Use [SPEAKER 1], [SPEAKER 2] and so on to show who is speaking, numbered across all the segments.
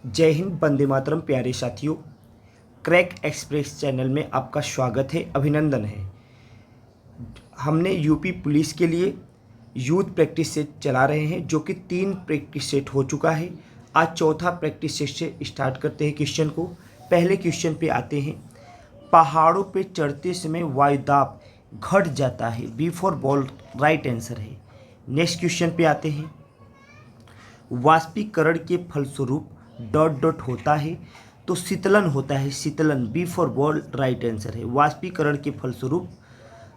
[SPEAKER 1] जय हिंद, वंदे मातरम। प्यारे साथियों, क्रैक एक्सप्रेस चैनल में आपका स्वागत है, अभिनंदन है। हमने यूपी पुलिस के लिए यूथ प्रैक्टिस सेट चला रहे हैं, जो कि 3 प्रैक्टिस सेट हो चुका है। आज चौथा प्रैक्टिस सेट से स्टार्ट करते हैं क्वेश्चन को। पहले क्वेश्चन पे आते हैं। पहाड़ों पे चढ़ते समय वायुदाब घट जाता है। B for ball right answer है। नेक्स्ट क्वेश्चन पे आते हैं। वाष्पीकरण के फलस्वरूप डॉट डॉट होता है तो शीतलन होता है। शीतलन, B for ball right answer है। वाष्पीकरण के फलस्वरूप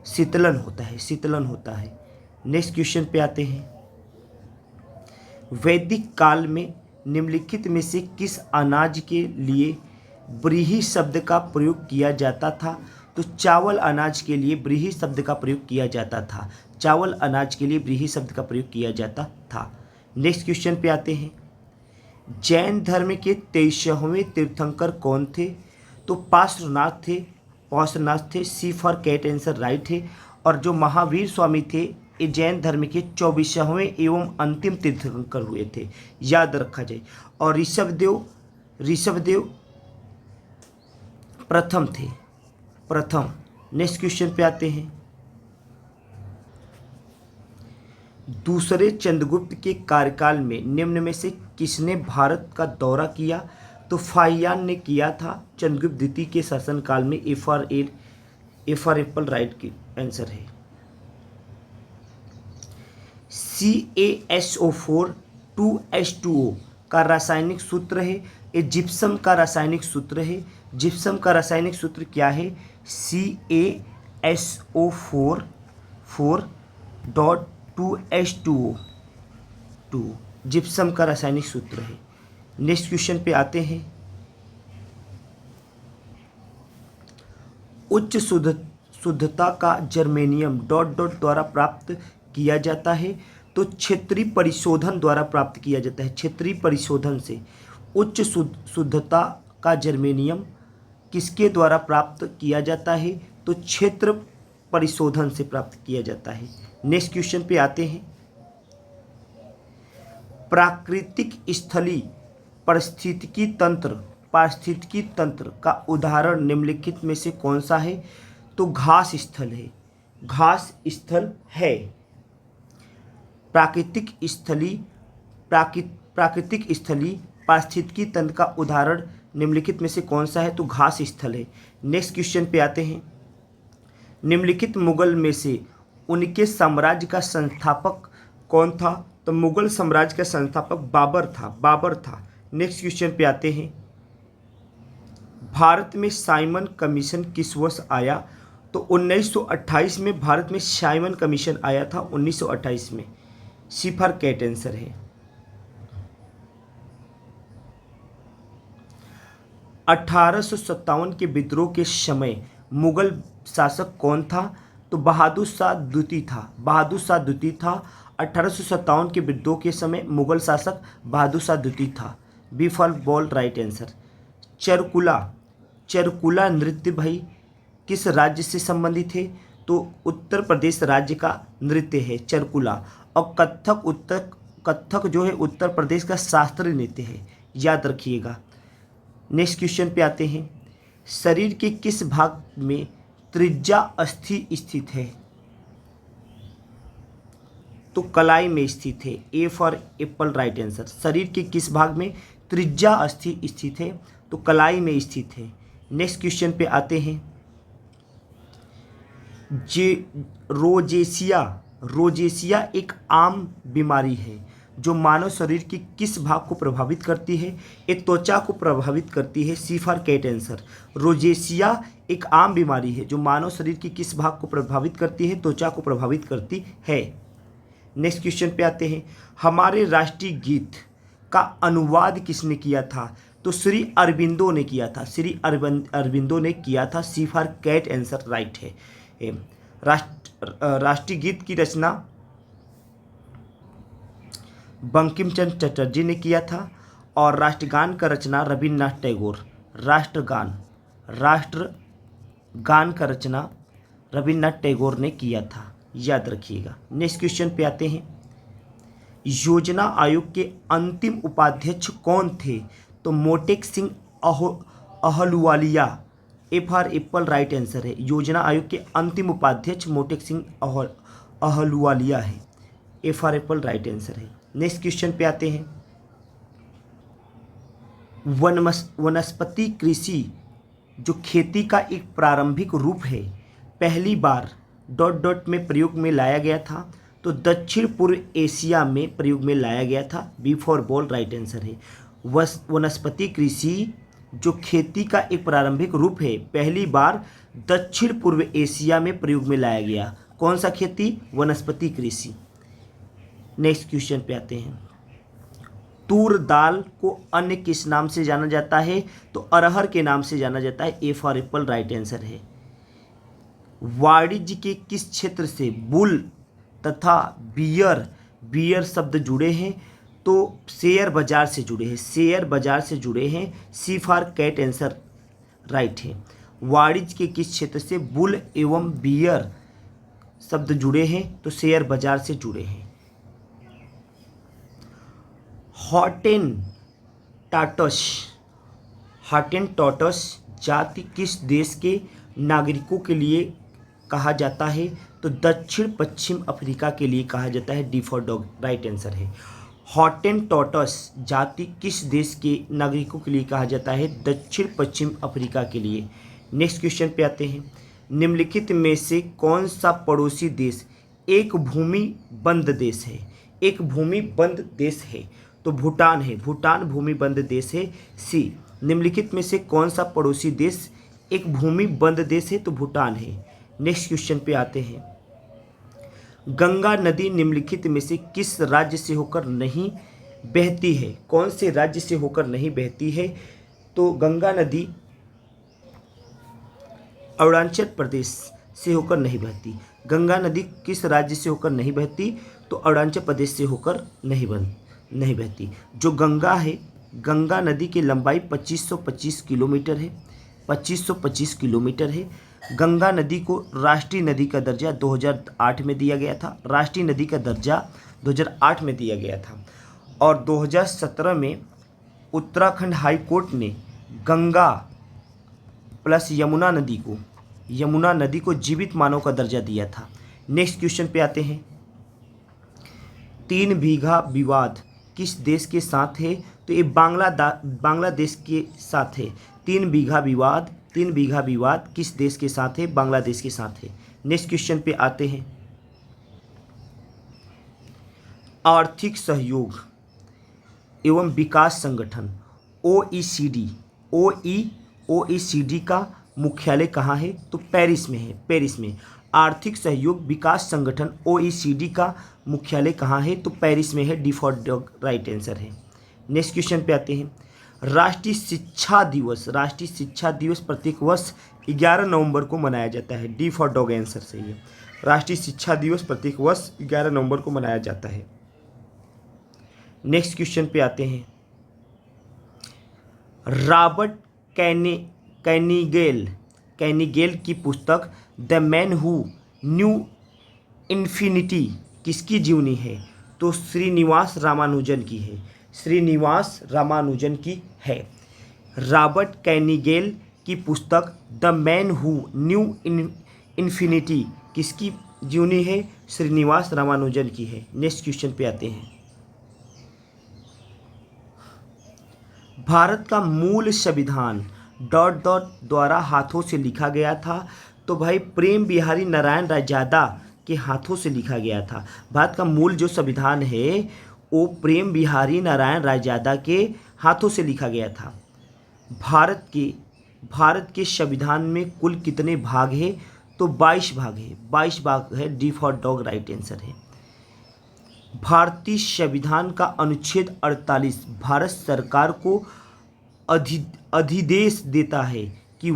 [SPEAKER 1] शीतलन होता है, शीतलन होता है। नेक्स्ट क्वेश्चन पे आते हैं। वैदिक काल में निम्नलिखित में से किस अनाज के लिए व्रीहि शब्द का प्रयोग किया जाता था? तो चावल अनाज के लिए व्रीहि शब्द का प्रयोग किया जाता था। चावल अनाज के लिए व्रीहि शब्द का प्रयोग किया जाता था। नेक्स्ट क्वेश्चन पे आते हैं। जैन धर्म के 23वें तीर्थंकर कौन थे? तो पार्श्वनाथ थे, पार्श्वनाथ थे। सी फॉर कैट आंसर राइट है। और जो महावीर स्वामी थे, ये जैन धर्म के 24वें एवं अंतिम तीर्थंकर हुए थे, याद रखा जाए। और ऋषभदेव प्रथम थे, प्रथम। नेक्स्ट क्वेश्चन पे आते हैं। दूसरे चंद्रगुप्त के कार्यकाल में निम्न में से किसने भारत का दौरा किया? तो फाहियान ने किया था चंद्रगुप्त द्वितीय के शासनकाल में। ए फॉर एप्पल राइट की आंसर है। CaSO4 2H2O का रासायनिक सूत्र है। ये जिप्सम का रासायनिक सूत्र है। जिप्सम का रासायनिक सूत्र क्या है? CaSO4.2H2O, जिप्सम का रासायनिक सूत्र है। नेक्स्ट क्वेश्चन पे आते हैं। उच्च शुद्धता का जर्मेनियम डॉट डॉट द्वारा प्राप्त किया जाता है। तो क्षेत्रीय परिशोधन द्वारा प्राप्त किया जाता है। क्षेत्रीय परिशोधन से उच्च शुद्धता का जर्मेनियम किसके द्वारा प्राप्त किया जाता है? तो क्षेत्र परिशोधन से प्राप्त किया जाता है। नेक्स्ट क्वेश्चन पे आते हैं। प्राकृतिक स्थली पारिस्थितिकी तंत्र का उदाहरण निम्नलिखित में से कौन सा है? तो घास स्थल है, घास स्थल है। प्राकृतिक स्थली पारिस्थितिकी तंत्र का उदाहरण निम्नलिखित में से कौन सा है? तो घास स्थल है। नेक्स्ट क्वेश्चन पे आते हैं। निम्नलिखित मुगल में से उनके साम्राज्य का संस्थापक कौन था? तो मुगल साम्राज्य का संस्थापक बाबर था। नेक्स्ट क्वेश्चन पे आते हैं। भारत में साइमन कमीशन किस वर्ष आया? तो 1928 में भारत में साइमन कमीशन आया था, 1928 में। सी फॉर कैट आंसर है। 1857 के विद्रोह के समय मुगल शासक कौन था? तो बहादुर शाह द्वितीय था, बहादुर शाह द्वितीय था। 1857 के विद्रोह के समय मुगल शासक बहादुर शाह द्वितीय था। B for ball right answer. Charkula नृत्य भाई किस राज्य से संबंधित है? तो उत्तर प्रदेश राज्य का नृत्य है चरकुला। और कथक जो है उत्तर प्रदेश का शास्त्रीय नृत्य है, याद रखिएगा। नेक्स्ट क्वेश्चन पे आते हैं। शरीर के किस भाग में त्रिज्या अस्थि स्थित है? तो कलाई में स्थित है। ए फॉर एप्पल राइट आंसर। शरीर के किस भाग में त्रिज्या अस्थि स्थित है? तो कलाई में स्थित है। नेक्स्ट क्वेश्चन पे आते हैं। रोजेसिया एक आम बीमारी है जो मानव शरीर के किस भाग को प्रभावित करती है? एक त्वचा को प्रभावित करती है। C for cat answer. रोजेसिया एक आम बीमारी है जो मानव शरीर के किस भाग को प्रभावित करती है? त्वचा को प्रभावित करती है। नेक्स्ट क्वेश्चन पे आते हैं। हमारे राष्ट्रीय गीत का अनुवाद किसने किया था? तो श्री अरबिंदो ने किया था, श्री अरबिंदो ने किया था। सी फॉर कैट आंसर राइट है। राष्ट्रीय गीत की रचना बंकिम चंद्र चटर्जी ने किया था। और राष्ट्रगान का रचना रविन्द्रनाथ टैगोर। राष्ट्रगान का रचना रविन्द्रनाथ टैगोर ने किया था, याद रखिएगा। नेक्स्ट क्वेश्चन पे आते हैं। योजना आयोग के अंतिम उपाध्यक्ष कौन थे? तो Montek Singh Ahluwalia, A for apple right answer है। योजना आयोग के अंतिम उपाध्यक्ष मोटेक सिंह अहलुवालिया है, ए फॉर एप्पल राइट आंसर है। नेक्स्ट क्वेश्चन पे आते हैं। वनस्पति कृषि जो खेती का एक प्रारंभिक रूप है, पहली बार डॉट डॉट में प्रयोग में लाया गया था, तो दक्षिण पूर्व एशिया में प्रयोग में लाया गया था, B for ball right answer है। वनस्पति कृषि जो खेती का एक प्रारंभिक रूप है, पहली बार दक्षिण पूर्व एशिया में प्रयोग में लाया गया। कौन सा खेती? वनस्पति कृषि। नेक्स्ट क्वेश्चन पे आते हैं। तूर दाल को अन्य किस नाम से जाना जाता है? तो अरहर के नाम से जाना जाता है, ए फॉर एप्पल राइट आंसर है। वाणिज्य के किस क्षेत्र से बुल तथा बियर शब्द जुड़े हैं? तो शेयर बाजार से जुड़े हैं, शेयर बाजार से जुड़े हैं, सी फॉर कैट आंसर राइट है। वाणिज्य के किस क्षेत्र से बुल एवं बियर शब्द जुड़े हैं? तो शेयर बाजार से जुड़े हैं। हॉटेनटॉटस जाति किस देश के नागरिकों के लिए कहा जाता है? तो दक्षिण पश्चिम अफ्रीका के लिए कहा जाता है, D for dog right answer है। हॉटेनटॉटस जाति किस देश के नागरिकों के लिए कहा जाता है? दक्षिण पश्चिम अफ्रीका के लिए। नेक्स्ट क्वेश्चन पे आते हैं। निम्नलिखित में से कौन सा पड़ोसी देश एक भूमि बंद देश है? एक भूमि बंद देश है, तो भूटान है। भूटान भूमि बंद देश है, सी। निम्नलिखित में से कौन सा पड़ोसी देश एक भूमि बंद देश है? तो भूटान है। नेक्स्ट क्वेश्चन पे आते हैं। गंगा नदी निम्नलिखित में से किस राज्य से होकर नहीं बहती है? कौन से राज्य से होकर नहीं बहती है? तो गंगा नदी अरुणाचल प्रदेश से होकर नहीं बहती। गंगा नदी किस राज्य से होकर नहीं बहती? तो अरुणाचल प्रदेश से होकर नहीं बहती। जो गंगा है, गंगा नदी की लंबाई 2525 किलोमीटर है, 2525 किलोमीटर है। गंगा नदी को राष्ट्रीय नदी का दर्जा 2008 में दिया गया था, राष्ट्रीय नदी का दर्जा 2008 में दिया गया था। और 2017 में उत्तराखंड हाई कोर्ट ने गंगा प्लस यमुना नदी को जीवित मानव का दर्जा दिया था। नेक्स्ट क्वेश्चन पे आते हैं। 3 बीघा विवाद किस देश के साथ है? तो ये बांग्लादेश के साथ है। 3 बीघा विवाद किस देश के साथ है? बांग्लादेश के साथ है। नेक्स्ट क्वेश्चन पे आते हैं। आर्थिक सहयोग एवं विकास संगठन OECD का मुख्यालय कहाँ है? तो पेरिस में है, पेरिस में। आर्थिक सहयोग विकास संगठन OECD का मुख्यालय कहाँ है? तो पेरिस में है, D for dog right answer है। नेक्स्ट क्वेश्चन पे आते हैं। राष्ट्रीय शिक्षा दिवस प्रत्येक वर्ष 11 नवंबर को मनाया जाता है, डी फॉर डॉग आंसर सही है। राष्ट्रीय शिक्षा दिवस प्रत्येक वर्ष 11 नवंबर को मनाया जाता है। नेक्स्ट क्वेश्चन पे आते हैं। रॉबर्ट कैनिगेल की पुस्तक the man who knew infinity किसकी जीवनी है? तो श्रीनिवास रामानुजन की है, श्रीनिवास रामानुजन की है। रॉबर्ट कैनिगेल की पुस्तक the man who knew infinity किसकी जीवनी है? श्रीनिवास रामानुजन की है। नेक्स्ट क्वेश्चन पे आते हैं। भारत का मूल संविधान डॉट डॉट द्वारा हाथों से लिखा गया था, तो भाई प्रेम बिहारी नारायण रायजादा के हाथों से लिखा गया था। भारत का मूल जो संविधान है वो प्रेम बिहारी नारायण रायजादा के हाथों से लिखा गया था। भारत के संविधान में कुल कितने भाग हैं? तो 22 भाग है, 22 भाग है, D for dog right answer है। भारतीय संविधान का अनुच्छेद 48 भारत सरकार को अधिदेश देता है कि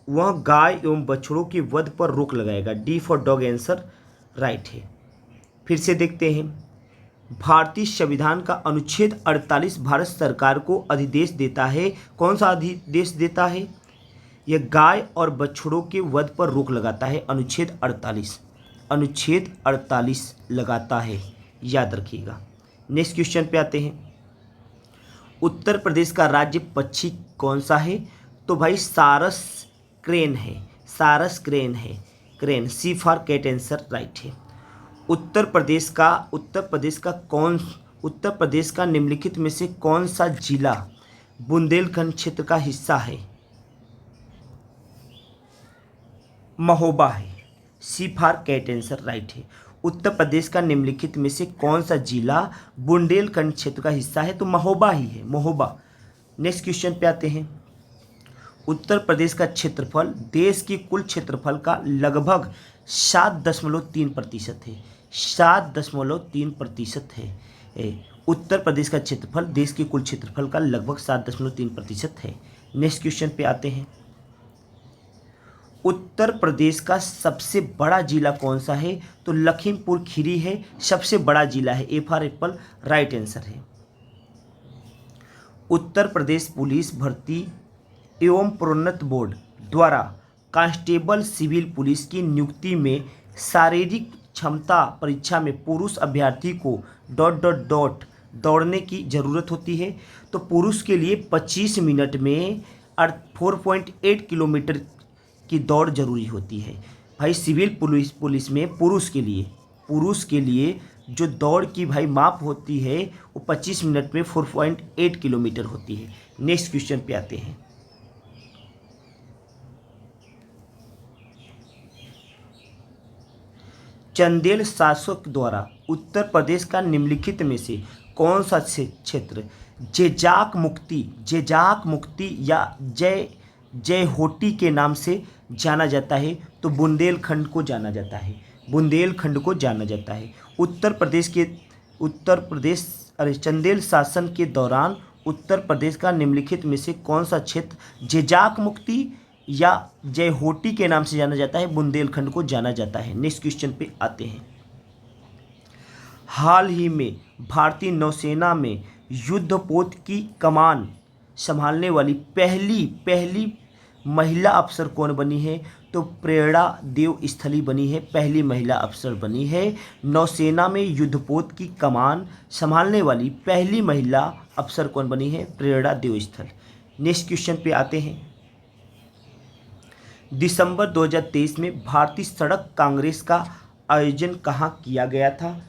[SPEAKER 1] वह गाय एवं बछड़ों के वध पर रोक लगाएगा, D for dog answer right है। फिर से देखते हैं। भारतीय संविधान का अनुच्छेद 48 भारत सरकार को अधिदेश देता है। कौन सा अधिदेश देता है? यह गाय और बछड़ों के वध पर रोक लगाता है। अनुच्छेद 48 लगाता है, याद रखिएगा। नेक्स्ट क्वेश्चन पे आते हैं। उत्तर प्रदेश का राज्य पक्षी कौन सा है? तो भाई सारस क्रेन है, सारस क्रेन है, crane, C for cat answer right है। उत्तर प्रदेश का निम्नलिखित में से कौन सा जिला बुंदेलखंड क्षेत्र का हिस्सा है? महोबा है, C for cat answer right है। उत्तर प्रदेश का निम्नलिखित में से कौन सा जिला बुंदेलखंड क्षेत्र का हिस्सा है? तो महोबा ही है, महोबा। नेक्स्ट क्वेश्चन पे आते हैं। उत्तर प्रदेश का क्षेत्रफल देश के कुल क्षेत्रफल का लगभग 7.3% है, 7.3% है। उत्तर प्रदेश का क्षेत्रफल देश के कुल क्षेत्रफल का लगभग 7.3% है। नेक्स्ट क्वेश्चन पे आते हैं। उत्तर प्रदेश का सबसे बड़ा जिला कौन सा है? तो लखीमपुर खीरी है, सबसे बड़ा जिला है, ए फॉर एप्पल राइट आंसर है। उत्तर प्रदेश पुलिस भर्ती एवं प्रोन्नत बोर्ड द्वारा कांस्टेबल सिविल पुलिस की नियुक्ति में शारीरिक क्षमता परीक्षा में पुरुष अभ्यर्थी को ... दौड़ने की ज़रूरत होती है। तो पुरुष के लिए 25 मिनट में 4.8 किलोमीटर की दौड़ जरूरी होती है। भाई सिविल पुलिस में पुरुष के लिए जो दौड़ की भाई माप होती है वो 25 मिनट में 4.8 किलोमीटर होती है। नेक्स्ट क्वेश्चन पे आते हैं। चंदेल शासक द्वारा उत्तर प्रदेश का निम्नलिखित में से कौन सा क्षेत्र जेजाक मुक्ति या जयहोटी के नाम से जाना जाता है? तो बुंदेलखंड को जाना जाता है, बुंदेलखंड को जाना जाता है। चंदेल शासन के दौरान उत्तर प्रदेश का निम्नलिखित में से कौन सा क्षेत्र जेजाक मुक्ति या जयहोटी के नाम से जाना जाता है? बुंदेलखंड को जाना जाता है। नेक्स्ट क्वेश्चन पे आते हैं। हाल ही में भारतीय नौसेना में युद्धपोत की कमान संभालने वाली पहली महिला अफसर कौन बनी है? तो प्रेरणा देव स्थली बनी है, पहली महिला अफसर बनी है। नौसेना में युद्धपोत की कमान संभालने वाली पहली महिला अफसर कौन बनी है? प्रेरणा देव स्थल। नेक्स्ट क्वेश्चन पे आते हैं। दिसंबर 2023 में भारतीय सड़क कांग्रेस का आयोजन कहाँ किया गया था?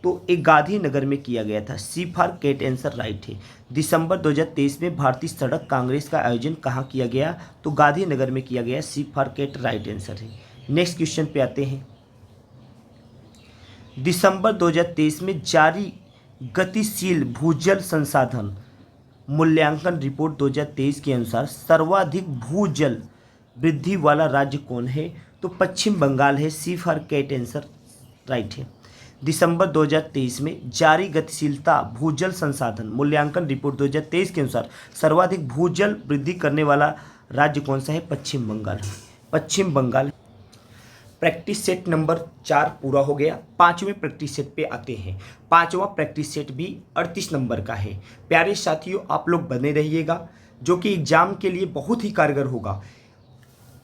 [SPEAKER 1] तो एक गांधीनगर में किया गया था, सी फॉर कैट आंसर राइट है। दिसंबर 2023 में भारतीय सड़क कांग्रेस का आयोजन कहाँ किया गया? तो गांधीनगर में किया गया, सी फॉर कैट राइट आंसर है। नेक्स्ट क्वेश्चन पे आते हैं। दिसंबर 2023 में जारी गतिशील भूजल संसाधन मूल्यांकन रिपोर्ट 2023 के अनुसार सर्वाधिक भूजल वृद्धि वाला राज्य कौन है? तो पश्चिम बंगाल है, C for cat answer right है। दिसंबर 2023 में जारी गतिशीलता भूजल संसाधन मूल्यांकन रिपोर्ट 2023 के अनुसार सर्वाधिक भूजल वृद्धि करने वाला राज्य कौन सा है? पश्चिम बंगाल, पश्चिम बंगाल। प्रैक्टिस सेट नंबर 4 पूरा हो गया। 5वें प्रैक्टिस सेट पे आते हैं। 5वां प्रैक्टिस सेट भी 38 नंबर का है। प्यारे साथियों, आप लोग बने रहिएगा, जो कि एग्जाम के लिए बहुत ही कारगर होगा।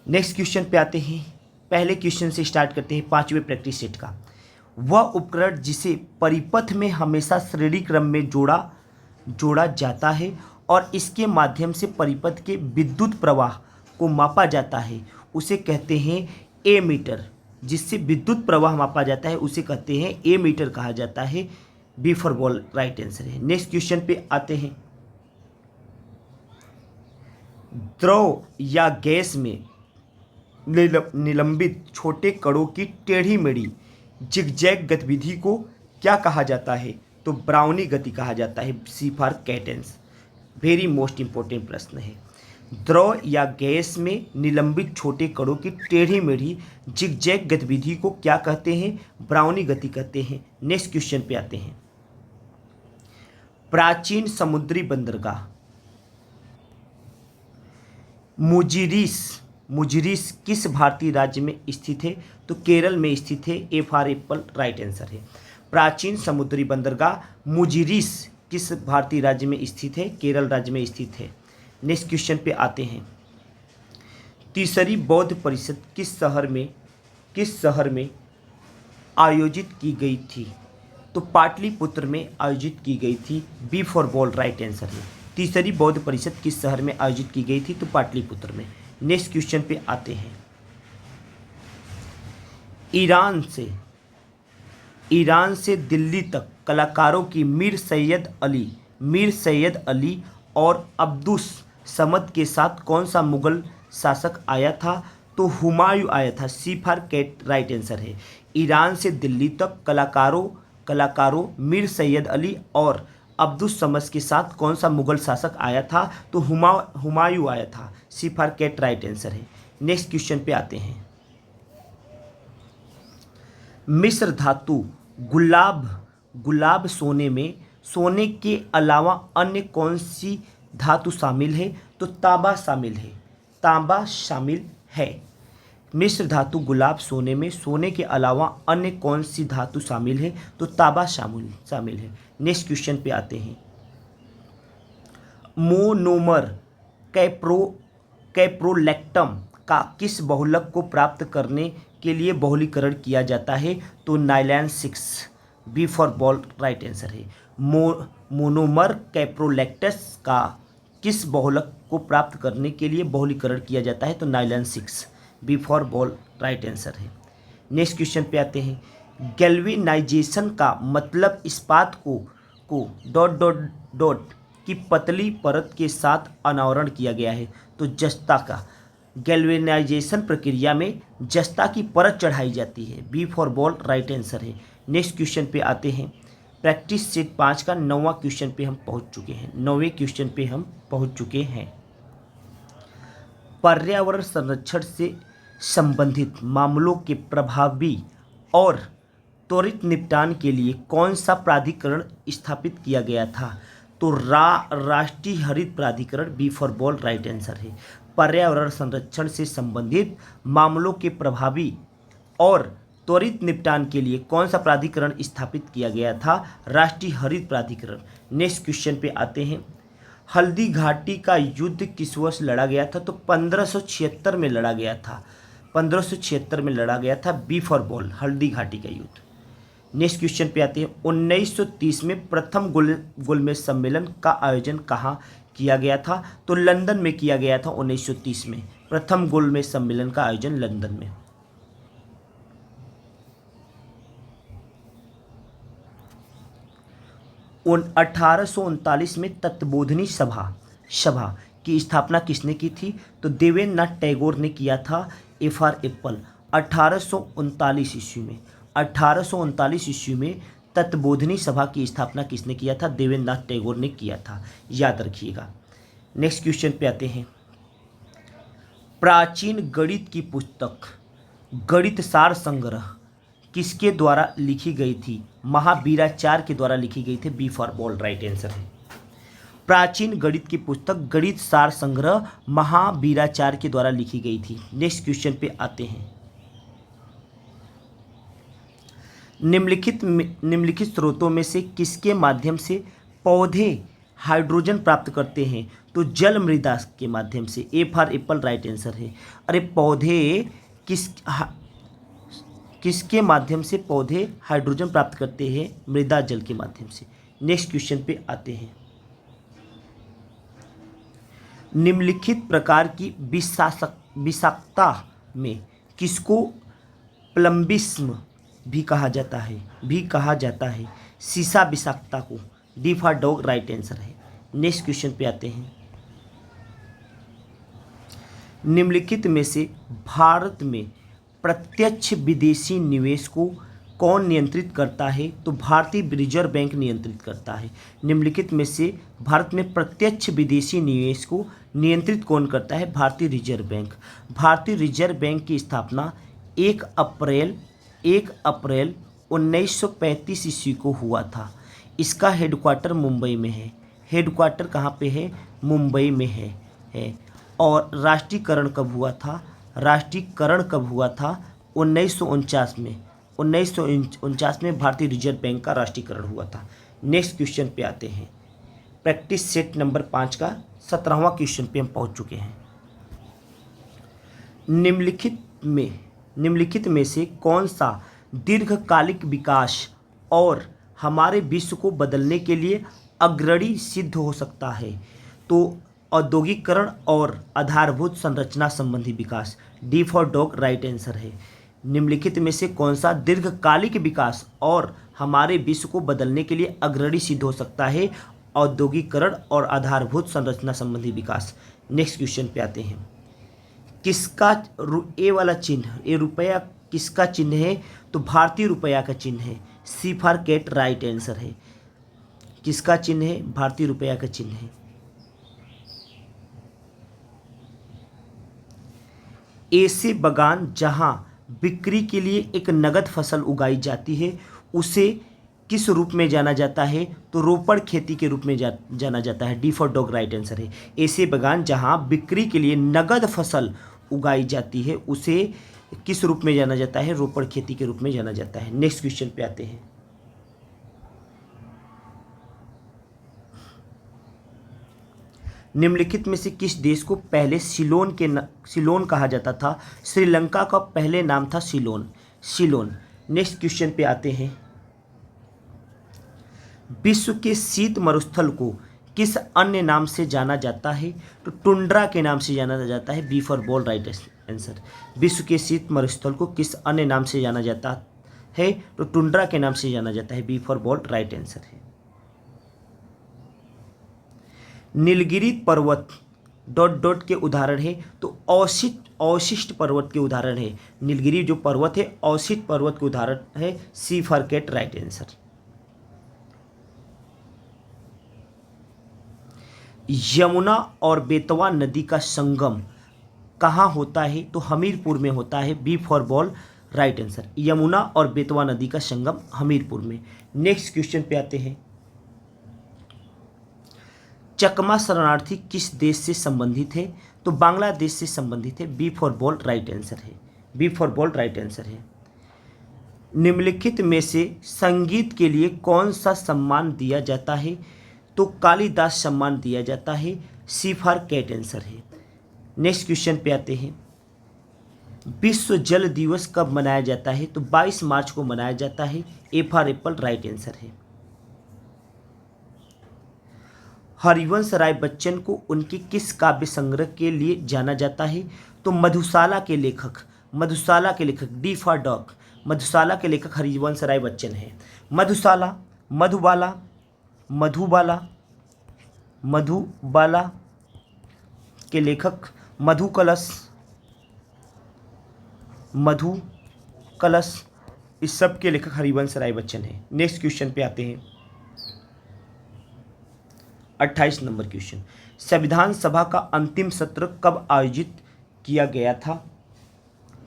[SPEAKER 1] नेक्स्ट क्वेश्चन पे आते हैं। पहले क्वेश्चन से स्टार्ट करते हैं 5वें प्रैक्टिस सेट का। वह उपकरण जिसे परिपथ में हमेशा श्रेणी क्रम में जोड़ा जाता है और इसके माध्यम से परिपथ के विद्युत प्रवाह को मापा जाता है, उसे कहते हैं ए मीटर। जिससे विद्युत प्रवाह मापा जाता है उसे कहते हैं ए मीटर कहा जाता है, B for ball right answer है। नेक्स्ट क्वेश्चन पे आते हैं। द्रव या गैस में निलंबित छोटे कणों की टेढ़ी मेढ़ी जिगजैग गतिविधि को क्या कहा जाता है? तो ब्राउनी गति कहा जाता है, C for कैटेंस। Very most important प्रश्न है। द्रव या गैस में निलंबित छोटे कणों की टेढ़ी मेढ़ी जिगजैग गतिविधि को क्या कहते हैं? ब्राउनी गति कहते हैं। नेक्स्ट क्वेश्चन पे आते हैं। प्राचीन समुद्री बंदरगाह मुजिरिस किस भारतीय राज्य में स्थित है? तो केरल में स्थित है, ए फॉर एप्पल राइट आंसर है। प्राचीन समुद्री बंदरगाह मुजिरिस किस भारतीय राज्य में स्थित है? केरल राज्य में स्थित है। नेक्स्ट क्वेश्चन पे आते हैं। तीसरी बौद्ध परिषद किस शहर में आयोजित की गई थी? तो पाटलिपुत्र में आयोजित की गई थी। B for ball right answer है। तीसरी बौद्ध परिषद किस शहर में आयोजित की गई थी? तो पाटलिपुत्र में। नेक्स्ट क्वेश्चन पे आते हैं। ईरान से दिल्ली तक कलाकारों की मीर सैयद अली और अब्दुस समद के साथ कौन सा मुगल शासक आया था? तो हुमायूं आया था। सी फॉर कैट राइट आंसर है। ईरान से दिल्ली तक कलाकारों मीर सैयद अली और अब्दुस समद के साथ कौन सा मुगल शासक आया था? तो हुमायूं आया था। सी फॉर कैट राइट आंसर है। नेक्स्ट क्वेश्चन पे आते हैं। मिस्र धातु गुलाब सोने के अलावा अन्य कौन सी धातु शामिल है? तो तांबा शामिल है। मिस्र धातु गुलाब सोने में सोने के अलावा अन्य कौन सी धातु शामिल है? तो तांबा शामिल है। नेक्स्ट क्वेश्चन पे आते हैं। मोनोमर कैप्रोलैक्टम का किस बहुलक को प्राप्त करने के लिए बहुलीकरण किया जाता है? तो nylon 6। B for ball right answer है। मोनोमर कैप्रोलैक्टस का किस बहुलक को प्राप्त करने के लिए बहुलीकरण किया जाता है? तो nylon 6। B for ball right answer है। नेक्स्ट क्वेश्चन पे आते हैं। गैल्वेनाइजेशन का मतलब इस्पात को डॉट की पतली परत के साथ अनावरण किया गया है। तो जस्ता का गैल्वेनाइजेशन प्रक्रिया में जस्ता की परत चढ़ाई जाती है। B for ball right answer है। नेक्स्ट क्वेश्चन पे आते हैं। प्रैक्टिस सेट 5 का 9वां क्वेश्चन पे हम पहुंच चुके हैं। पर्यावरण संरक्षण से संबंधित मामलों के प्रभावी और त्वरित निपटान के लिए कौन सा प्राधिकरण स्थापित किया गया था? तो राष्ट्रीय हरित प्राधिकरण। B for ball right answer है। पर्यावरण संरक्षण से संबंधित मामलों के प्रभावी और त्वरित निपटान के लिए कौन सा प्राधिकरण स्थापित किया गया था? राष्ट्रीय हरित प्राधिकरण। नेक्स्ट क्वेश्चन पे आते हैं। हल्दी घाटी का युद्ध किस वर्ष लड़ा गया था? तो 1576 में लड़ा गया था। 1576 में लड़ा गया था। B for ball Haldi Ghati का युद्ध। नेक्स्ट क्वेश्चन पे आते हैं। 1930 में प्रथम गोलमेज सम्मेलन का आयोजन कहाँ किया गया था? तो लंदन में किया गया था। 1930 में प्रथम गोलमेज सम्मेलन का आयोजन लंदन में। 1839 में तत्वबोधिनी सभा की स्थापना किसने की थी? तो देवेंद्र नाथ टैगोर ने किया था। A for Apple. 1839 ईस्वी में तत्वबोधिनी सभा की स्थापना किसने किया था? देवेंद्र नाथ टैगोर ने किया था। याद रखिएगा। नेक्स्ट क्वेश्चन पे आते हैं। प्राचीन गणित की पुस्तक गणित सार संग्रह किसके द्वारा लिखी गई थी? महावीराचार्य के द्वारा लिखी गई थी। B for ball right answer है। प्राचीन गणित की पुस्तक गणित सार संग्रह महावीराचार्य के द्वारा लिखी गई थी। नेक्स्ट क्वेश्चन पे आते हैं। निम्नलिखित स्रोतों में से किसके माध्यम से पौधे हाइड्रोजन प्राप्त करते हैं? तो जल मृदा के माध्यम से। ए फॉर एप्पल राइट आंसर है। अरे पौधे किसके माध्यम से पौधे हाइड्रोजन प्राप्त करते हैं? मृदा जल के माध्यम से। नेक्स्ट क्वेश्चन पे आते हैं। निम्नलिखित प्रकार की विषाक्तता में किसको प्लम्बिस्म भी कहा जाता है? सीसा विषाक्तता को। D for dog right answer है। नेक्स्ट क्वेश्चन पे आते हैं। निम्नलिखित में से भारत में प्रत्यक्ष विदेशी निवेश को कौन नियंत्रित करता है? तो भारतीय रिजर्व बैंक नियंत्रित करता है। निम्नलिखित में से भारत में प्रत्यक्ष विदेशी निवेश को नियंत्रित कौन करता है? भारतीय रिजर्व बैंक। भारतीय रिजर्व बैंक की स्थापना 1 अप्रैल 1935 ईस्वी को हुआ था। इसका हेडक्वार्टर मुंबई में है। हेडक्वार्टर कहाँ पे है? मुंबई में है। और राष्ट्रीयकरण कब हुआ था? 1949 में। 1949 में भारतीय रिजर्व बैंक का राष्ट्रीयकरण हुआ था। नेक्स्ट क्वेश्चन पे आते हैं। प्रैक्टिस सेट नंबर 5 का 17वां क्वेश्चन पे हम पहुंच चुके हैं। निम्नलिखित में से कौन सा दीर्घकालिक विकास और हमारे विश्व को बदलने के लिए अग्रणी सिद्ध हो सकता है? तो औद्योगिकरण और आधारभूत संरचना संबंधी विकास, D for dog right answer है। निम्नलिखित में से कौन सा दीर्घकालिक विकास और हमारे विश्व को बदलने के लिए अग्रणी सिद्ध हो सकता है? औद्योगिकरण और आधारभूत संरचना संबंधी विकास। नेक्स्ट क्वेश्चन पे आते हैं। किसका ए वाला चिन्ह, ए रुपया किसका चिन्ह है? तो भारतीय रुपया का चिन्ह है। C for cat right answer है। किसका चिन्ह है? भारतीय रुपया का चिन्ह है। ऐसे बागान जहां बिक्री के लिए एक नगद फसल उगाई जाती है उसे किस रूप में जाना जाता है? तो रोपड़ खेती के रूप में जाना जाता है। D for dog right answer है। ऐसे बागान जहां बिक्री के लिए नगद फसल उगाई जाती है उसे किस रूप में जाना जाता है? रोपड़ खेती के रूप में जाना जाता है। नेक्स्ट क्वेश्चन पे आते हैं। निम्नलिखित में से किस देश को पहले सिलोन कहा जाता था? श्रीलंका का पहले नाम था सिलोन। नेक्स्ट क्वेश्चन पे आते हैं। विश्व के शीत मरुस्थल को किस अन्य नाम से जाना जाता है? तो टुंड्रा के नाम से जाना जाता है। B for ball right answer. विश्व के शीत मरुस्थल को किस अन्य नाम से जाना जाता है? तो टुंड्रा के नाम से जाना जाता है। B for ball right answer है। नीलगिरी पर्वत डॉट के उदाहरण है। तो अवशिष्ट पर्वत के उदाहरण है। नीलगिरी जो पर्वत है अवशिष्ट पर्वत के उदाहरण है। C for cat right answer. Yamuna और बेतवा नदी का संगम कहाँ होता है? तो हमीरपुर में होता है। B for ball right answer. Yamuna और बेतवा नदी का संगम हमीरपुर में। नेक्स्ट क्वेश्चन पे आते हैं। चकमा शरणार्थी किस देश से संबंधित है? तो बांग्लादेश से संबंधित है। B for ball right answer है। B for ball right answer है। निम्नलिखित में से संगीत के लिए कौन सा सम्मान दिया जाता है? तो कालिदास सम्मान दिया जाता है। सी फॉर कैट आंसर है। नेक्स्ट क्वेश्चन पे आते हैं। विश्व जल दिवस कब मनाया जाता है? तो 22 मार्च को मनाया जाता है। ए फॉर एप्पल राइट आंसर है। हरिवंश राय बच्चन को उनके किस काव्य संग्रह के लिए जाना जाता है? तो मधुशाला के लेखक डी फॉर डॉग। मधुशाला के लेखक हरिवंश राय बच्चन है। मधुशाला, मधुबाला के लेखक मधु कलश इस सब के लेखक हरिवंश राय बच्चन है। नेक्स्ट क्वेश्चन पे आते हैं। 28 नंबर क्वेश्चन। संविधान सभा का अंतिम सत्र कब आयोजित किया गया था?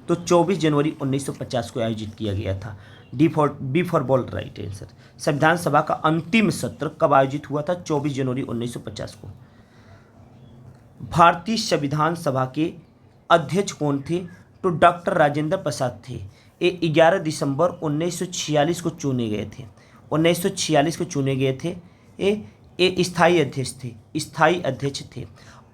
[SPEAKER 1] तो 24 जनवरी 1950 को आयोजित किया गया था। B for ball right answer. संविधान सभा का अंतिम सत्र कब आयोजित हुआ था? 24 जनवरी 1950 को। भारतीय संविधान सभा के अध्यक्ष कौन थे? तो डॉक्टर राजेंद्र प्रसाद थे। ये 11 दिसंबर 1946 को चुने गए थे। 1946 को चुने गए थे। ये स्थायी अध्यक्ष थे।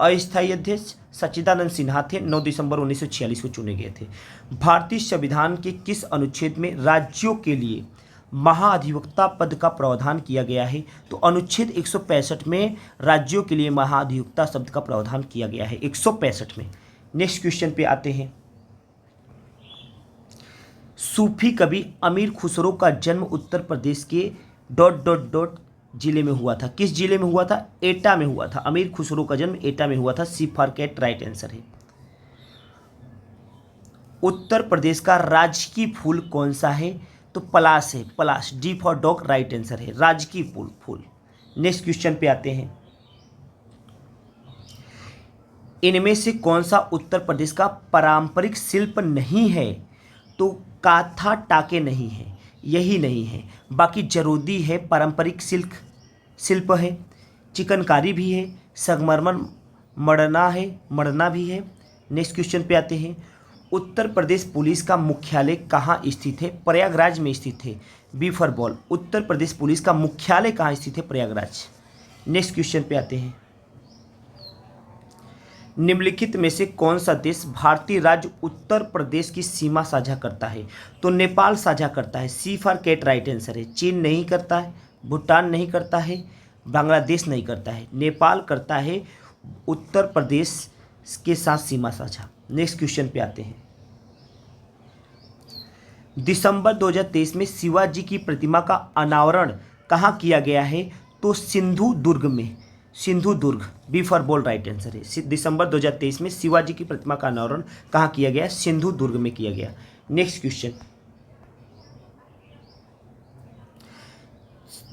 [SPEAKER 1] अस्थायी अध्यक्ष सच्चिदानंद सिन्हा थे। 9 दिसंबर 1946 को चुने गए थे। भारतीय संविधान के किस अनुच्छेद में राज्यों के लिए महाधिवक्ता पद का प्रावधान किया गया है? तो अनुच्छेद 165 में राज्यों के लिए महाधिवक्ता शब्द का प्रावधान किया गया है। 165 में। नेक्स्ट क्वेश्चन पे आते हैं। सूफी कवि अमीर खुसरो का जन्म उत्तर प्रदेश के जिले में हुआ था। किस जिले में हुआ था? एटा में हुआ था। अमीर खुसरो का जन्म एटा में हुआ था। सी फॉर कैट राइट आंसर है। उत्तर प्रदेश का राजकीय फूल कौन सा है? तो पलाश है। पलाश। D for dog right answer है। राजकीय फूल। नेक्स्ट क्वेश्चन पे आते हैं। इनमें से कौन सा उत्तर प्रदेश का पारंपरिक शिल्प नहीं है? तो काथा टाके नहीं है, यही नहीं है। बाकी जरोदी है, पारंपरिक शिल्प है। चिकनकारी भी है। संगमरमर मड़ना भी है। नेक्स्ट क्वेश्चन पे आते हैं। उत्तर प्रदेश पुलिस का मुख्यालय कहाँ स्थित है? प्रयागराज में स्थित है। B for ball. Uttar Pradesh police का मुख्यालय कहाँ स्थित है? प्रयागराज। नेक्स्ट क्वेश्चन पे आते हैं। निम्नलिखित में से कौन सा देश भारतीय राज्य उत्तर प्रदेश की सीमा साझा करता है? तो नेपाल साझा करता है। C for cat right answer है। चीन नहीं करता है, भूटान नहीं करता है, बांग्लादेश नहीं करता है, नेपाल करता है उत्तर प्रदेश के साथ सीमा साझा। नेक्स्ट क्वेश्चन पे आते हैं। दिसंबर 2023 में शिवाजी की प्रतिमा का अनावरण कहाँ किया गया है? तो सिंधु दुर्ग में। सिंधु दुर्ग, बी फॉर बोल राइट आंसर है। दिसंबर 2023 में शिवाजी की प्रतिमा का अनावरण कहाँ किया गया? सिंधु दुर्ग में किया गया। Next question.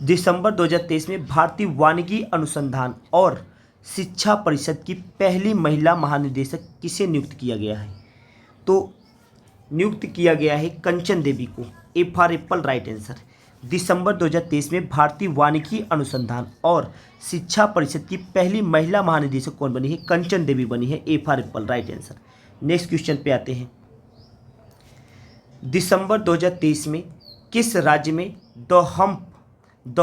[SPEAKER 1] दिसंबर 2023 में भारतीय वानिकी अनुसंधान और शिक्षा परिषद की पहली महिला महानिदेशक किसे नियुक्त किया गया है? तो नियुक्त किया गया है कंचन देवी को। A for apple right answer. दिसंबर 2023 में भारतीय वानिकी अनुसंधान और शिक्षा परिषद की पहली महिला महानिदेशक कौन बनी है? कंचन देवी बनी है। ए for apple right answer. Next question पे आते हैं। दिसंबर 2023 में किस राज्य में द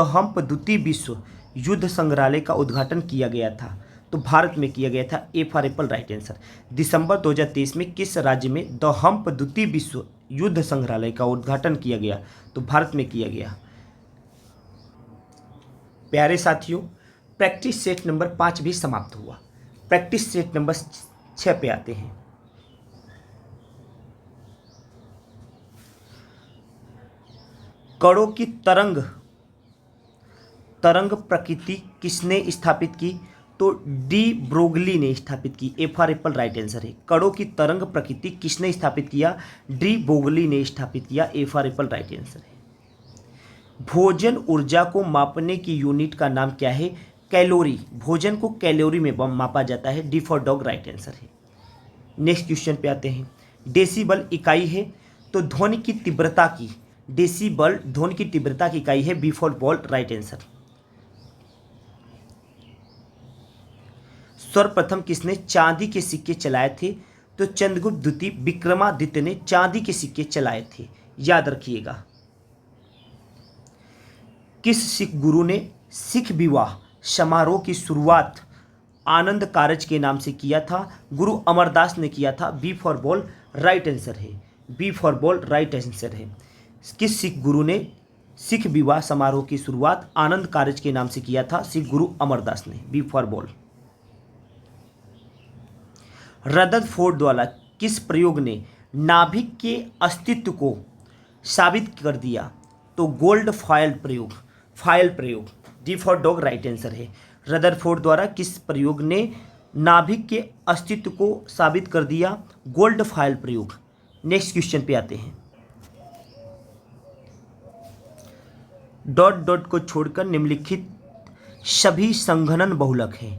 [SPEAKER 1] हम्प द्वितीय विश्व युद्ध संग्रहालय का उद्घाटन किया गया था? तो भारत में किया गया था। A for apple right answer. दिसंबर 2023 में किस राज्य में द हम्प द्वितीय विश्व युद्ध संग्रहालय का उद्घाटन किया गया? तो भारत में किया गया। प्यारे साथियों, प्रैक्टिस सेट नंबर 5 भी समाप्त हुआ। प्रैक्टिस सेट नंबर 6 पे आते हैं। कणों की तरंग प्रकृति किसने स्थापित की? तो डी ब्रोगली ने स्थापित की। ए फॉर एप्पल राइट आंसर है। कणों की तरंग प्रकृति किसने स्थापित किया? डी ब्रोगली ने स्थापित किया। ए फॉर एप्पल राइट आंसर है। भोजन ऊर्जा को मापने की यूनिट का नाम क्या है? कैलोरी। भोजन को कैलोरी में मापा जाता है। D for dog right answer है। नेक्स्ट क्वेश्चन पे आते हैं। डेसिबल इकाई है तो ध्वनि की तीव्रता की। डेसिबल ध्वनि की तीव्रता की इकाई है। B for ball right answer. सर्वप्रथम किसने चांदी के सिक्के चलाए थे? तो चंद्रगुप्त द्वितीय विक्रमादित्य ने चांदी के सिक्के चलाए थे। याद रखिएगा। किस सिख गुरु ने सिख विवाह समारोह की शुरुआत आनंद कारज के नाम से किया था? गुरु अमरदास ने किया था। B for ball right answer है। B for ball right answer है। किस सिख गुरु ने सिख विवाह समारोह की शुरुआत आनंद कारज के नाम से किया था? सिख गुरु अमरदास ने। B for ball. रदरफोर्ड द्वारा किस प्रयोग ने नाभिक के अस्तित्व को साबित कर दिया? तो गोल्ड फॉयल प्रयोग। D for dog right answer है। रदरफोर्ड द्वारा किस प्रयोग ने नाभिक के अस्तित्व को साबित कर दिया? गोल्ड फॉयल प्रयोग। नेक्स्ट क्वेश्चन पे आते हैं। डॉट डॉट को छोड़कर निम्नलिखित सभी संघनन बहुलक हैं।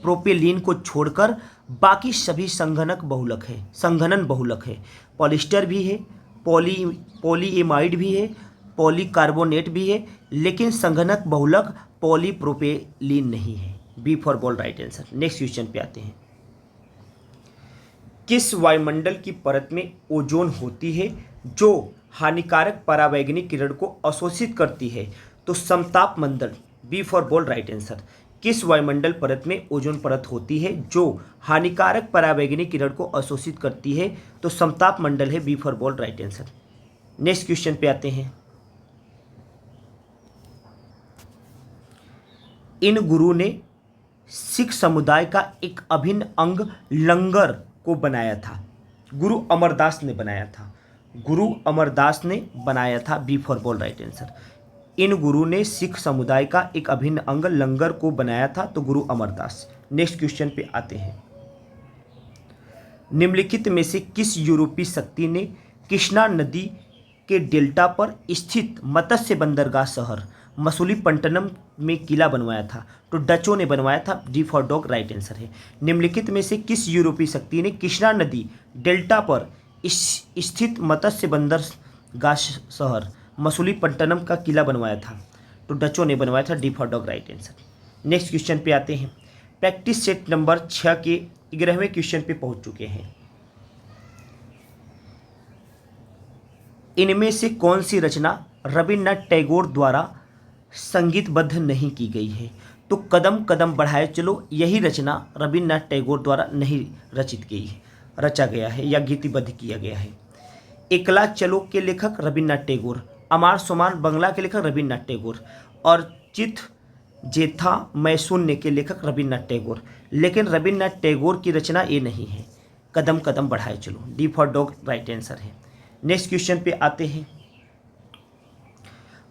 [SPEAKER 1] प्रोपेलीन को छोड़कर बाकी सभी संघनन बहुलक है। पॉलिस्टर भी है, पॉलीएमाइड भी है, पॉलीकार्बोनेट भी है, लेकिन संघनक बहुलक पॉलीप्रोपेलीन नहीं है। B for ball right answer. Next question पे आते हैं। किस वायुमंडल की परत में ओजोन होती है जो हानिकारक परावैंगनिक किरण को अवशोषित करती है? तो समताप मंडल। B for ball right answer. किस वायुमंडल परत में ओजोन परत होती है जो हानिकारक परावैंगनिक किरण को अवशोषित करती है? तो समताप मंडल है। B for ball right answer. Next question पे आते हैं। इन गुरु ने सिख समुदाय का एक अभिन्न अंग लंगर को बनाया था? गुरु अमरदास ने बनाया था। B for ball right answer. इन गुरु ने सिख समुदाय का एक अभिन्न अंग लंगर को बनाया था, तो गुरु अमरदास। नेक्स्ट क्वेश्चन पे आते हैं। निम्नलिखित में से किस यूरोपीय शक्ति ने कृष्णा नदी के डेल्टा पर स्थित मत्स्य बंदरगाह शहर मसूलीपट्टनम में किला बनवाया था? तो डचों ने बनवाया था। D for dog right answer है। निम्नलिखित में से किस यूरोपीय शक्ति ने कृष्णा नदी डेल्टा पर स्थित मत्स्य बंदरगाह शहर मसूलीपट्टनम का किला बनवाया था? तो डचों ने बनवाया था। D for dog right answer. Next question पे आते हैं। प्रैक्टिस सेट नंबर 6 के 11वें क्वेश्चन पे पहुंच चुके हैं। इनमें से कौन सी रचना रविन्द्रनाथ टैगोर द्वारा संगीतबद्ध नहीं की गई है? तो कदम कदम बढ़ाए चलो यही रचना रविन्द्रनाथ टैगोर द्वारा नहीं रचा गया है या गीतिबद्ध किया गया है। एकला चलो के लेखक रविन्द्रनाथ टैगोर, अमार सोमान बंगला के लेखक रविन्द्रनाथ टैगोर और चित जेथा मैं शून्य के लेखक रविन्द्रनाथ टैगोर। लेकिन रविन्द्रनाथ टैगोर की रचना ये नहीं है। कदम कदम बढ़ाए चलो, D for dog right answer है। नेक्स्ट क्वेश्चन पे आते हैं।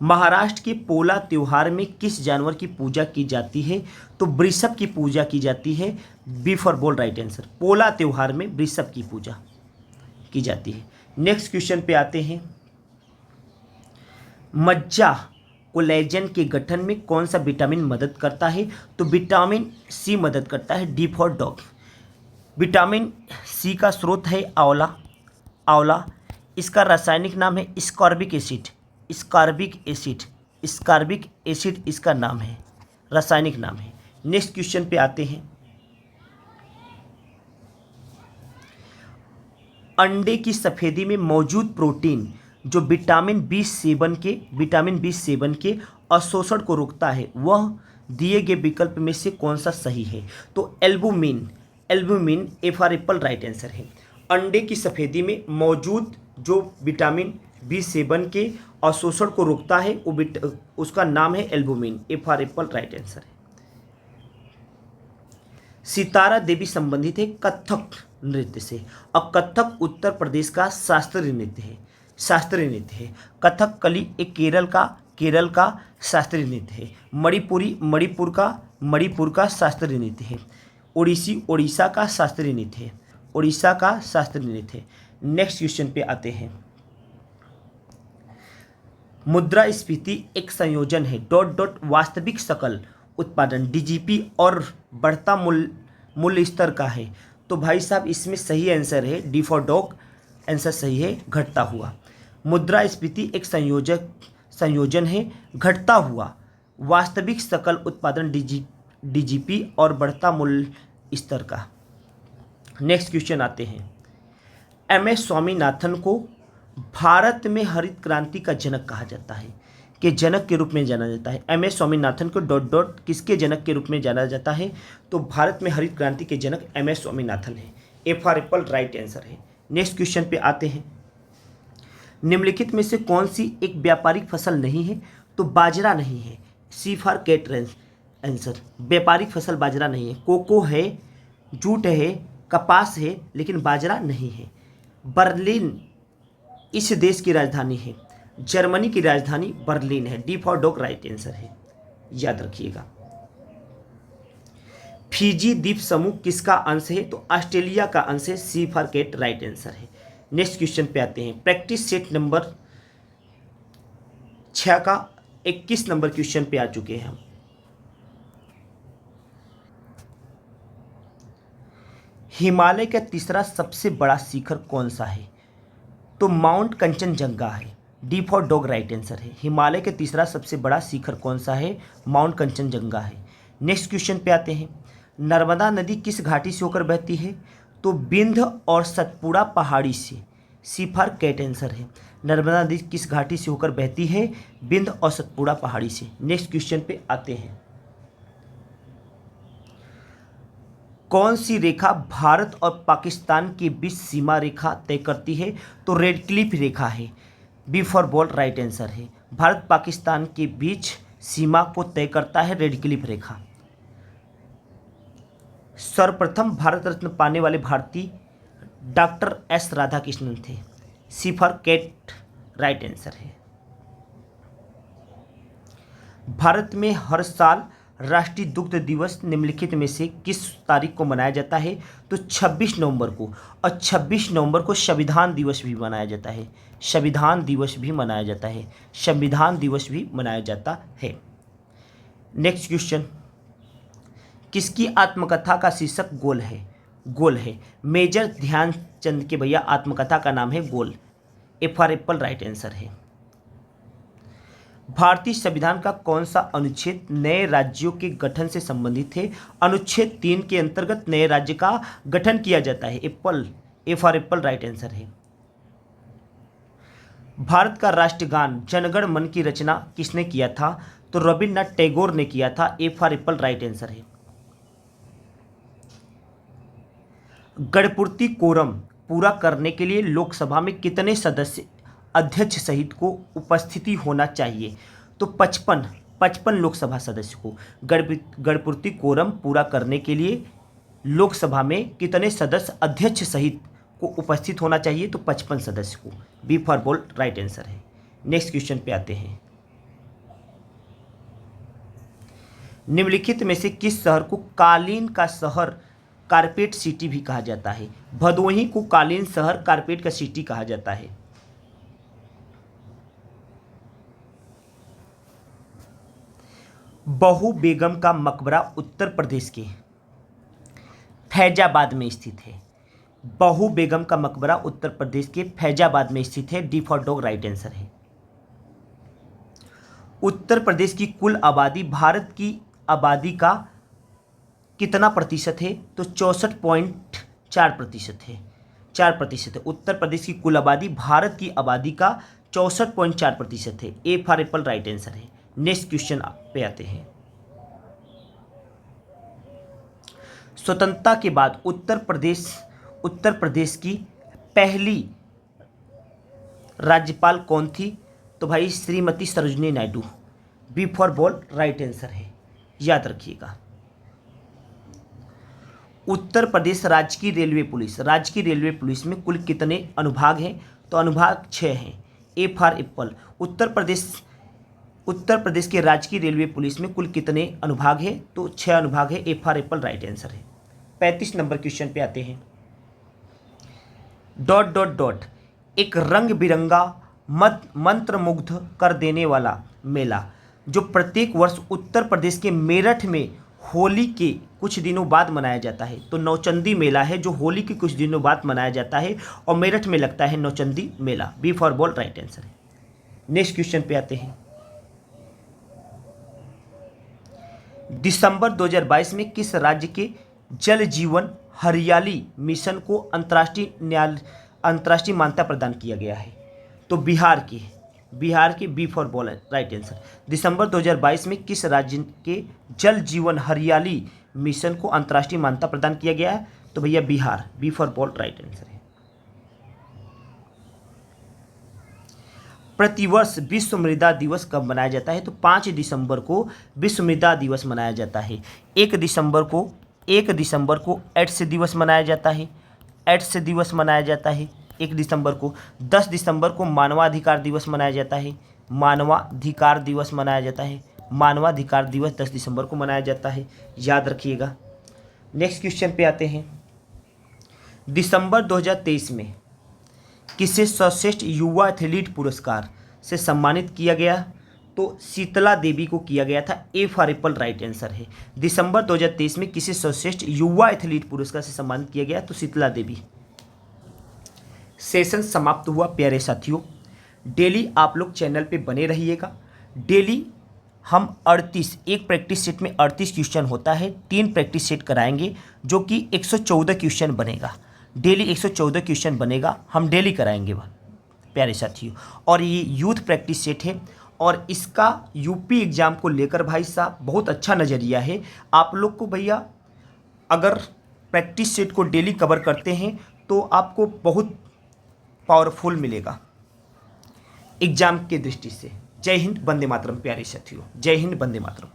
[SPEAKER 1] महाराष्ट्र के पोला त्योहार में किस जानवर की पूजा की जाती है? तो वृषभ की पूजा की जाती है। बी फॉर बोल राइट आंसर। पोला त्योहार में वृषभ की पूजा की जाती है। नेक्स्ट क्वेश्चन पे आते हैं। मज्जा कोलेजन के गठन में कौन सा विटामिन मदद करता है? तो विटामिन सी मदद करता है। D for dog. Vitamin C का स्रोत है आंवला। इसका रासायनिक नाम है स्कॉर्बिक एसिड। स्कॉर्बिक एसिड इसका नाम है, रासायनिक नाम है। नेक्स्ट क्वेश्चन पे आते हैं। अंडे की सफेदी में मौजूद प्रोटीन जो विटामिन बी सेवन के अवशोषण को रोकता है, वह दिए गए विकल्प में से कौन सा सही है? तो albumin A for apple right answer है। अंडे की सफेदी में मौजूद जो विटामिन B7 के अवशोषण को रोकता है उसका नाम है albumin, A for apple right answer है। सितारा देवी संबंधित है कथक नृत्य से, और कथक उत्तर प्रदेश का शास्त्रीय नृत्य है। कथकली एक केरल का शास्त्रीय नृत्य है। मणिपुर का शास्त्रीय नृत्य है। उड़ीसा का शास्त्रीय नृत्य है। नेक्स्ट क्वेश्चन पे आते हैं। मुद्रास्फीति एक संयोजन है वास्तविक सकल उत्पादन DGP और बढ़ता मूल्य स्तर का है। तो भाई साहब इसमें सही आंसर है डी फॉर डॉग, आंसर सही है घटता हुआ। मुद्रास्फीति एक संयोजन है घटता हुआ वास्तविक सकल उत्पादन DGP और बढ़ता मूल्य स्तर का। नेक्स्ट क्वेश्चन आते हैं। MS स्वामीनाथन को भारत में हरित क्रांति का जनक कहा जाता है, के जनक के रूप में जाना जाता है। MS स्वामीनाथन को किसके जनक के रूप में जाना जाता है? तो भारत में हरित क्रांति के जनक MS स्वामीनाथन है। ए फॉर एप्पल राइट आंसर है। नेक्स्ट क्वेश्चन पे आते हैं। निम्नलिखित में से कौन सी एक व्यापारिक फसल नहीं है? तो बाजरा नहीं है। C for cat answer. व्यापारिक फसल बाजरा नहीं है। कोको है, जूट है, कपास है, लेकिन बाजरा नहीं है। बर्लिन इस देश की राजधानी है। जर्मनी की राजधानी बर्लिन है। D for dog right answer है, याद रखिएगा। फिजी द्वीप समूह किसका अंश है? तो ऑस्ट्रेलिया का अंश है। C for cat right answer है। नेक्स्ट क्वेश्चन पे आते हैं। प्रैक्टिस सेट नंबर 6 का 21 नंबर क्वेश्चन पे आ चुके हैं हम। हिमालय का तीसरा सबसे बड़ा शिखर कौन सा है? तो माउंट कंचनजंगा है। D for dog right answer है। हिमालय के तीसरा सबसे बड़ा शिखर कौन सा है? माउंट कंचनजंगा है। नेक्स्ट क्वेश्चन पे आते हैं। नर्मदा नदी किस घाटी से होकर बहती है? तो विंध्य और सतपुड़ा पहाड़ी से। सी फॉर कैट आंसर है। नर्मदा नदी किस घाटी से होकर बहती है? विंध्य और सतपुड़ा पहाड़ी से। नेक्स्ट क्वेश्चन पे आते हैं। कौन सी रेखा भारत और पाकिस्तान के बीच सीमा रेखा तय करती है? तो रेड क्लिफ रेखा है। B for ball right answer है। भारत पाकिस्तान के बीच सीमा को तय करता है रेड क्लिफ रेखा। सर्वप्रथम भारत रत्न पाने वाले भारतीय डॉक्टर S राधाकृष्णन थे। सी फॉर कैट राइट आंसर है। भारत में हर साल राष्ट्रीय दुग्ध दिवस निम्नलिखित में से किस तारीख को मनाया जाता है? तो 26 नवंबर को, और 26 नवंबर को संविधान दिवस भी मनाया जाता है। संविधान दिवस भी मनाया जाता है। Next question. किसकी आत्मकथा का शीर्षक गोल है? मेजर ध्यानचंद के भैया आत्मकथा का नाम है goal. A for apple right answer है। भारतीय संविधान का कौन सा अनुच्छेद नए राज्यों के गठन से संबंधित है? अनुच्छेद 3 के अंतर्गत नए राज्य का गठन किया जाता है। ए फॉर एप्पल राइट आंसर है। भारत का राष्ट्रगान जनगण मन की रचना किसने किया था? तो रविन्द्रनाथ टैगोर ने किया था। A for apple right answer है। गणपूर्ति कोरम पूरा करने के लिए लोकसभा में कितने सदस्य अध्यक्ष सहित को उपस्थिति होना चाहिए? तो 55 लोकसभा सदस्य को। गणपूर्ति कोरम पूरा करने के लिए लोकसभा में कितने सदस्य अध्यक्ष सहित को उपस्थित होना चाहिए? तो 55 सदस्य को। B for ball right answer है। नेक्स्ट क्वेश्चन पे आते हैं। निम्नलिखित में से किस शहर को कालीन का शहर कारपेट सिटी भी कहा जाता है? भदोही को कालीन शहर कारपेट का सिटी कहा जाता है। बहू बेगम का मकबरा उत्तर प्रदेश के फैजाबाद में स्थित है। बहू बेगम का मकबरा उत्तर प्रदेश के फैजाबाद में स्थित है। D for dog right answer है। उत्तर प्रदेश की कुल आबादी भारत की आबादी का कितना प्रतिशत है? तो 64.4% है। 4% है। उत्तर प्रदेश की कुल आबादी भारत की आबादी का 64.4% है। ए फॉर एप्पल राइट आंसर है। नेक्स्ट क्वेश्चन पे आते हैं। स्वतंत्रता के बाद उत्तर प्रदेश की पहली राज्यपाल कौन थी? तो भाई Shrimati Sarojini Naidu. B for ball right answer है, याद रखिएगा। उत्तर प्रदेश राज्य की रेलवे पुलिस में कुल कितने अनुभाग हैं? तो अनुभाग 6 हैं। ए फॉर एप्पल। उत्तर प्रदेश के राजकीय रेलवे पुलिस में कुल कितने अनुभाग हैं? तो 6 अनुभाग है। ए फॉर एप्पल राइट आंसर है। 35 नंबर क्वेश्चन पे आते हैं। ... एक रंग बिरंगा मंत्रमुग्ध कर देने वाला मेला जो प्रत्येक वर्ष उत्तर प्रदेश के मेरठ में होली के कुछ दिनों बाद मनाया जाता है। तो नौचंदी मेला है जो होली के कुछ दिनों बाद मनाया जाता है और मेरठ में लगता है नौचंदी मेला। B for ball right answer है। नेक्स्ट क्वेश्चन पे आते हैं। दिसंबर 2022 में किस राज्य के जल जीवन हरियाली मिशन को अंतर्राष्ट्रीय मान्यता प्रदान किया गया है? तो बिहार के। B for ball right answer. दिसंबर 2022 में किस राज्य के जल जीवन हरियाली मिशन को अंतर्राष्ट्रीय मान्यता प्रदान किया गया है? तो भैया Bihar. B for ball right answer है। प्रतिवर्ष विश्व मृदा दिवस कब मनाया जाता है? तो 5 दिसंबर को विश्व मृदा दिवस मनाया जाता है। 1 दिसंबर को एड्स दिवस मनाया जाता है। 1 दिसंबर को। 10 दिसंबर को मानवाधिकार दिवस मनाया जाता है। मानवाधिकार दिवस 10 दिसंबर को मनाया जाता है, याद रखिएगा। नेक्स्ट क्वेश्चन पे आते हैं। दिसंबर 2023 में किसे सर्वश्रेष्ठ युवा एथलीट पुरस्कार से सम्मानित किया गया? तो शीतला देवी को किया गया था। A for apple right answer है। दिसंबर 2023 में किसे सर्वश्रेष्ठ युवा एथलीट पुरस्कार से सम्मानित किया गया? तो शीतला देवी। सेशन समाप्त हुआ प्यारे साथियों। डेली आप लोग चैनल पे बने रहिएगा। डेली हम 38 एक प्रैक्टिस सेट में 38 क्वेश्चन होता है, 3 प्रैक्टिस सेट कराएंगे जो कि 114 क्वेश्चन बनेगा। डेली 114 क्वेश्चन बनेगा, हम डेली कराएंगे वह प्यारे साथियों। और ये यूथ प्रैक्टिस सेट है और इसका यूपी एग्ज़ाम को लेकर भाई साहब बहुत अच्छा नज़रिया है। आप लोग को भैया अगर प्रैक्टिस सेट को डेली कवर करते हैं तो आपको बहुत पावरफुल मिलेगा एग्जाम के दृष्टि से। जय हिंद, वंदे मातरम प्यारे साथियों। जय हिंद, वंदे मातरम।